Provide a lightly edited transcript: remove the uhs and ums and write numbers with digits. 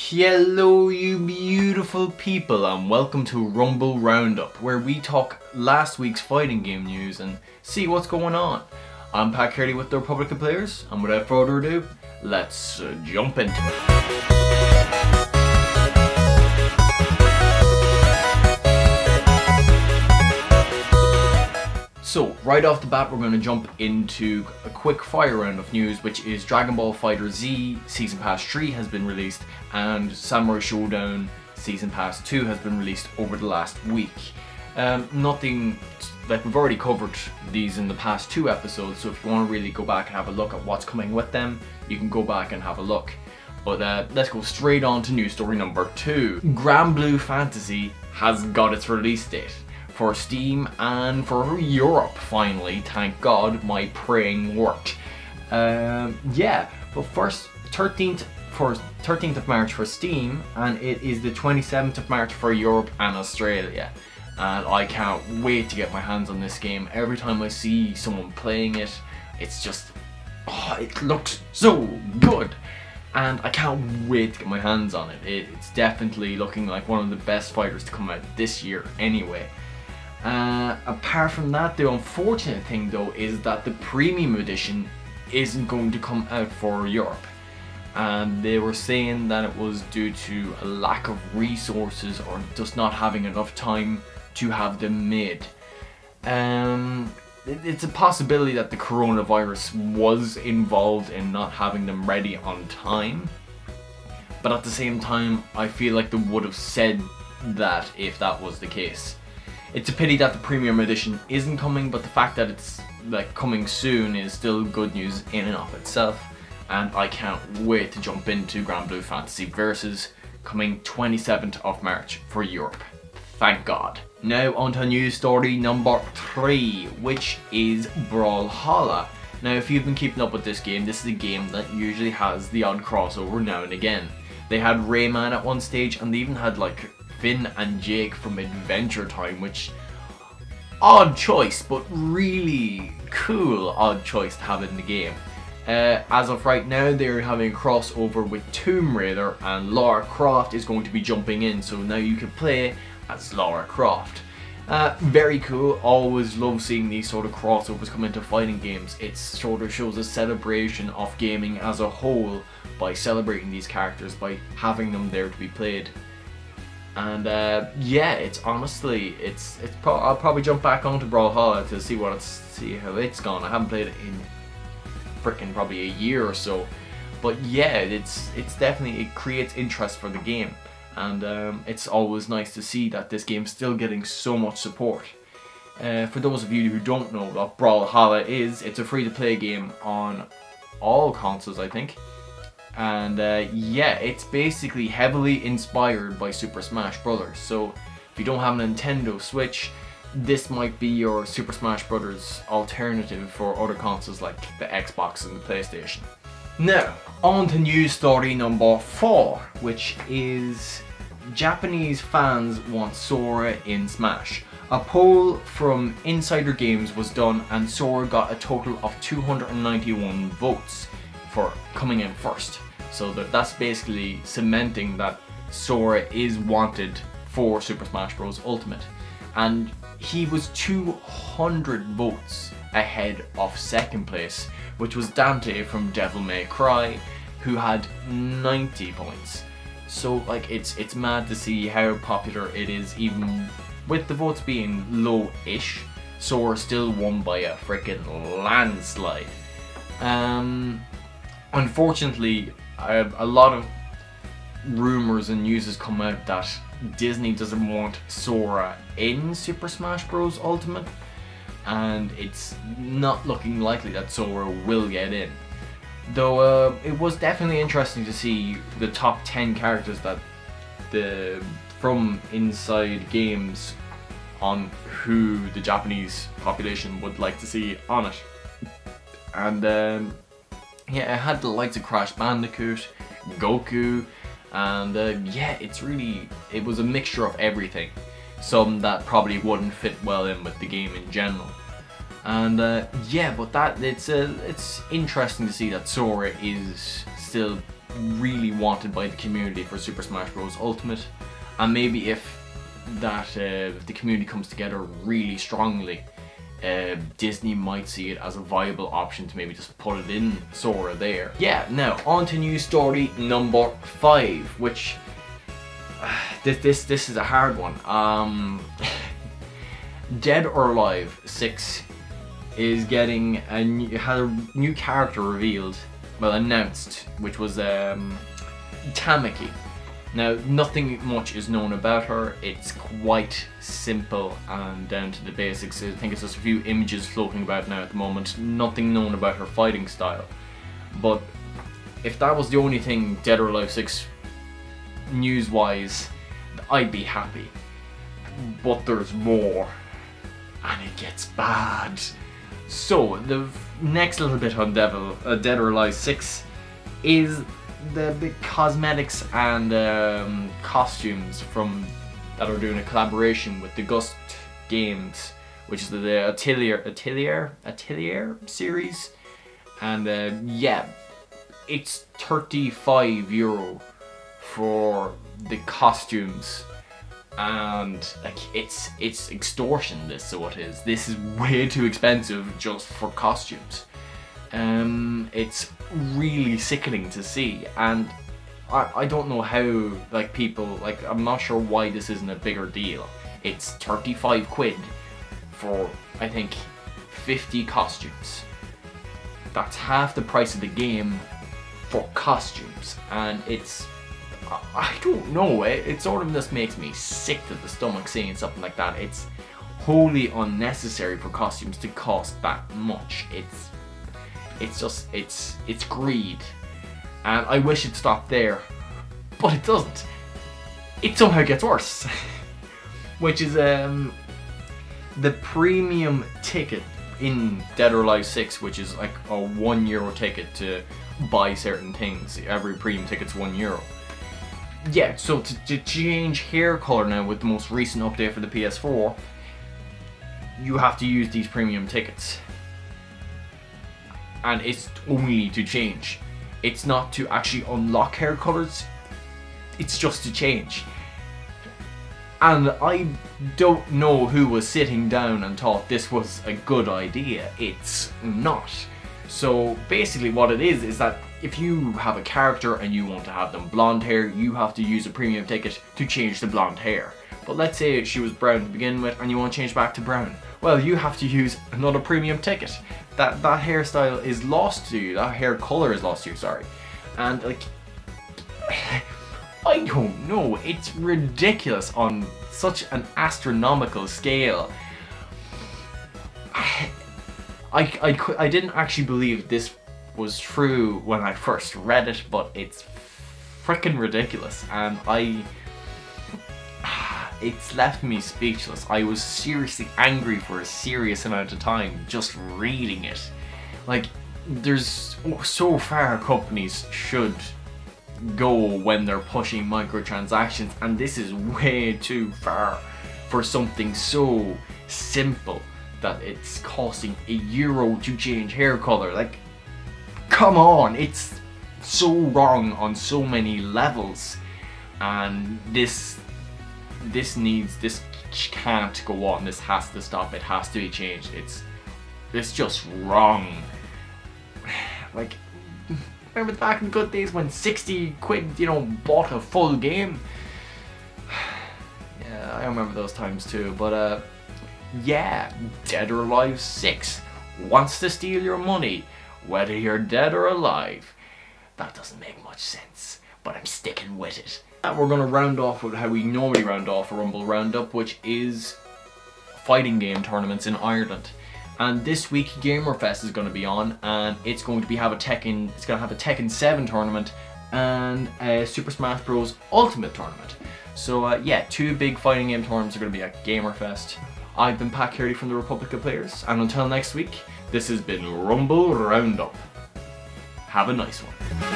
Hello you beautiful people and welcome to Rumble Roundup, where we talk last week's fighting game news and see what's going on. I'm Pat Curley with the Republic of Players, and without further ado, let's jump into it. So, right off the bat, we're going to jump into a quick fire round of news, which is Dragon Ball FighterZ Season Pass 3 has been released, and Samurai Showdown Season Pass 2 has been released over the last week. Nothing, like we've already covered these in the past two episodes, so if you want to really go back and have a look at what's coming with them, you can go back and have a look. But let's go straight on to news story number 2. Granblue Fantasy has got its release date for Steam and for Europe finally. Thank God my praying worked. But first 13th of March for Steam, and it is the 27th of March for Europe and Australia. And I can't wait to get my hands on this game. Every time I see someone playing it, it's just, it looks so good. And I can't wait to get my hands on it. It's definitely looking like one of the best fighters to come out this year anyway. Apart from that, the unfortunate thing though is that the premium edition isn't going to come out for Europe, and they were saying that it was due to a lack of resources or just not having enough time to have them made. It's a possibility that the coronavirus was involved in not having them ready on time, but at the same time I feel like they would have said that if that was the case. It's a pity that the premium edition isn't coming, but the fact that it's like coming soon is still good news in and of itself, and I can't wait to jump into Granblue Fantasy Versus, coming 27th of March for Europe. Thank God. Now on to news story number 3, which is Brawlhalla. Now if you've been keeping up with this game, this is a game that usually has the odd crossover now and again. They had Rayman at one stage, and they even had like Finn and Jake from Adventure Time, which, odd choice, but really cool odd choice to have in the game. As of right now, they're having a crossover with Tomb Raider, and Lara Croft is going to be jumping in, so now you can play as Lara Croft. Very cool. Always love seeing these sort of crossovers come into fighting games. It sort of shows a celebration of gaming as a whole by celebrating these characters, by having them there to be played. And it's honestly, I'll probably jump back onto Brawlhalla to see how it's gone. I haven't played it in frickin' probably a year or so, but yeah, it's definitely, it creates interest for the game, and it's always nice to see that this game's still getting so much support. For those of you who don't know what Brawlhalla is, it's a free-to-play game on all consoles, I think. And it's basically heavily inspired by Super Smash Bros. So if you don't have a Nintendo Switch, this might be your Super Smash Bros. Alternative for other consoles like the Xbox and the PlayStation. Now, on to news story number 4, which is Japanese fans want Sora in Smash. A poll from Insider Games was done, and Sora got a total of 291 votes for coming in first. So that's basically cementing that Sora is wanted for Super Smash Bros. Ultimate. And he was 200 votes ahead of second place, which was Dante from Devil May Cry, who had 90 points. So like it's mad to see how popular it is, even with the votes being low-ish. Sora still won by a freaking landslide. Unfortunately, a lot of rumors and news has come out that Disney doesn't want Sora in Super Smash Bros. Ultimate, and it's not looking likely that Sora will get in. Though it was definitely interesting to see the top 10 characters that from Inside Games on who the Japanese population would like to see on it. And it had the likes of Crash Bandicoot, Goku, and it was a mixture of everything. Some that probably wouldn't fit well in with the game in general. And but it's interesting to see that Sora is still really wanted by the community for Super Smash Bros. Ultimate, and maybe if the community comes together really strongly, Disney might see it as a viable option to maybe just put it in Sora there. Yeah, now on to news story number 5, which this is a hard one. Dead or Alive 6 is getting had a new character revealed, well, announced, which was Tamaki. Now, nothing much is known about her. It's quite simple and down to the basics. I think it's just a few images floating about now at the moment. Nothing known about her fighting style. But if that was the only thing Dead or Alive 6 news-wise, I'd be happy. But there's more, and it gets bad. So, the next little bit on Dead or Alive 6 is the cosmetics and costumes that are doing a collaboration with the Gust Games, which is the Atelier series, and yeah, it's €35 for the costumes, and like it's extortion. This is way too expensive just for costumes. It's really sickening to see, and I don't know how, like, people, like, I'm not sure why this isn't a bigger deal. It's 35 quid for, I think, 50 costumes. That's half the price of the game for costumes, and I don't know, it sort of just makes me sick to the stomach seeing something like that. It's wholly unnecessary for costumes to cost that much. It's greed, and I wish it stopped there, but it doesn't. It somehow gets worse, which is the premium ticket in Dead or Alive 6, which is like a €1 ticket to buy certain things. Every premium ticket's €1. Yeah, so to change hair color now with the most recent update for the PS4, you have to use these premium tickets. And it's only to change. It's not to actually unlock hair colors, it's just to change. And I don't know who was sitting down and thought this was a good idea. It's not. So basically what it is that if you have a character and you want to have them blonde hair, you have to use a premium ticket to change the blonde hair. But let's say she was brown to begin with and you want to change back to brown. Well, you have to use another premium ticket. That hairstyle is lost to you, that hair color is lost to you, sorry. And like, I don't know, it's ridiculous on such an astronomical scale. I didn't actually believe this was true when I first read it, but it's freaking ridiculous, and it's left me speechless. I was seriously angry for a serious amount of time just reading it. Like, there's so far companies should go when they're pushing microtransactions, and this is way too far for something so simple that it's costing €1 to change hair color. Like, come on, it's so wrong on so many levels, and this can't go on. This has to stop. It has to be changed. It's just wrong. Like, remember back in the good days when 60 quid, bought a full game? Yeah, I remember those times too. But yeah, Dead or Alive 6 wants to steal your money, whether you're dead or alive. That doesn't make much sense, but I'm sticking with it. We're going to round off with how we normally round off a Rumble Roundup, which is fighting game tournaments in Ireland. And this week Gamerfest is going to be on, and it's going to have a Tekken 7 tournament and a Super Smash Bros. Ultimate tournament. So yeah, 2 big fighting game tournaments are going to be at Gamerfest. I've been Pat Carey from the Republic of Players, and until next week, this has been Rumble Roundup. Have a nice one.